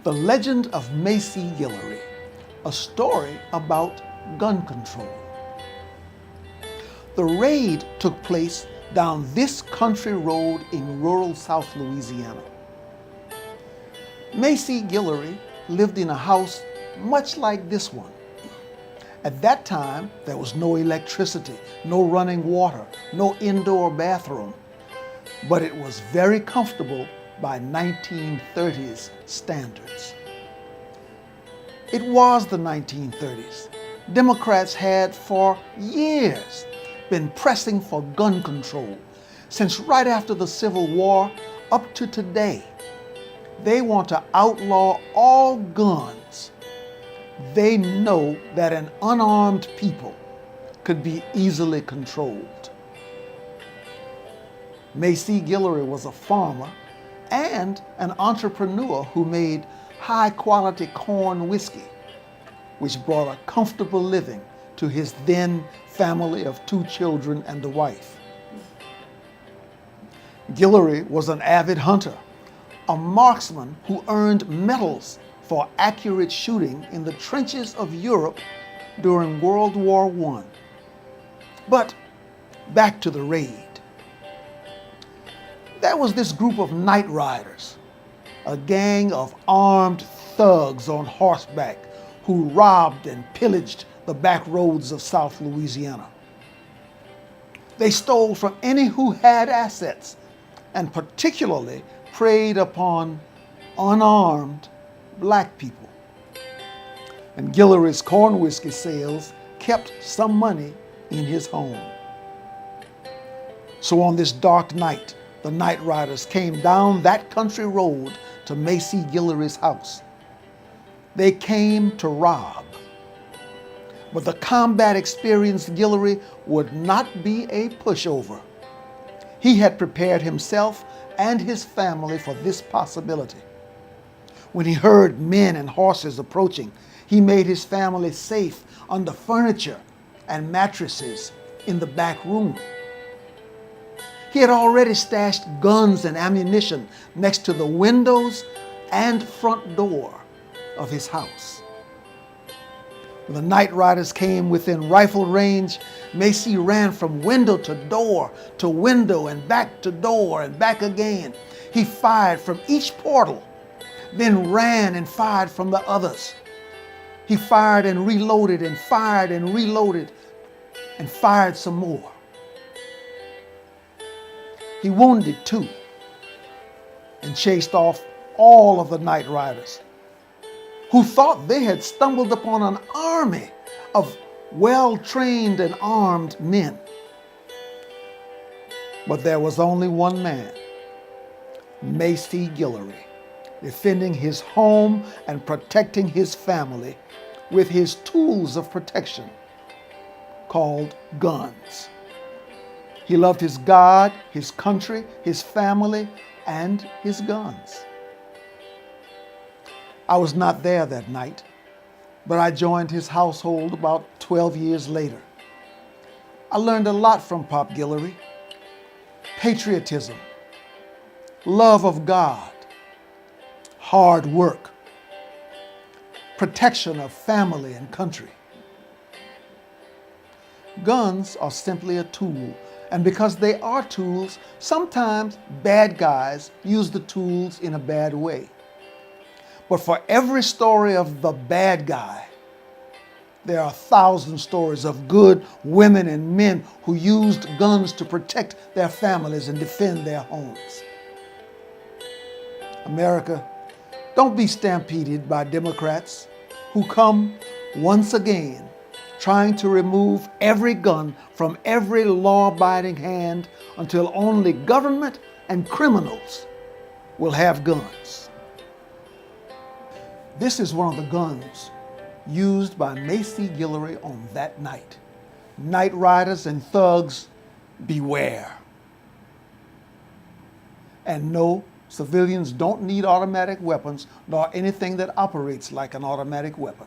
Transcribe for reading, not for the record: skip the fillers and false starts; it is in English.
The Legend of Macie Guillory, a story about gun control. The raid took place down this country road in rural South Louisiana. Macie Guillory lived in a house much like this one. At that time, there was no electricity, no running water, no indoor bathroom, but it was very comfortable by 1930s standards. It was the 1930s. Democrats had for years been pressing for gun control. Since right after the Civil War up to today, they want to outlaw all guns. They know that an unarmed people could be easily controlled. Macie Guillory was a farmer and an entrepreneur who made high-quality corn whiskey, which brought a comfortable living to his then family of 2 children and a wife. Guillory was an avid hunter, a marksman who earned medals for accurate shooting in the trenches of Europe during World War I. But back to the raid. There was this group of night riders, a gang of armed thugs on horseback who robbed and pillaged the back roads of South Louisiana. They stole from any who had assets and particularly preyed upon unarmed black people. And Guillory's corn whiskey sales kept some money in his home. So on this dark night, the night riders came down that country road to Macie Guillory's house. They came to rob. But the combat-experienced Guillory would not be a pushover. He had prepared himself and his family for this possibility. When he heard men and horses approaching, he made his family safe under furniture and mattresses in the back room. He had already stashed guns and ammunition next to the windows and front door of his house. When the night riders came within rifle range, Macie ran from window to window and back to door and back again. He fired from each portal, then ran and fired from the others. He fired and reloaded and fired and reloaded and fired some more. He wounded 2 and chased off all of the night riders who thought they had stumbled upon an army of well-trained and armed men. But there was only one man, Macie Guillory, defending his home and protecting his family with his tools of protection called guns. He loved his God, his country, his family, and his guns. I was not there that night, but I joined his household about 12 years later. I learned a lot from Pop Guillory: patriotism, love of God, hard work, protection of family and country. Guns are simply a tool, and because they are tools, sometimes bad guys use the tools in a bad way. But for every story of the bad guy, there are 1,000 stories of good women and men who used guns to protect their families and defend their homes. America, don't be stampeded by Democrats who come once again trying to remove every gun from every law-abiding hand until only government and criminals will have guns. This is one of the guns used by Macie Guillory on that night. Night riders and thugs, beware. And no, civilians don't need automatic weapons nor anything that operates like an automatic weapon.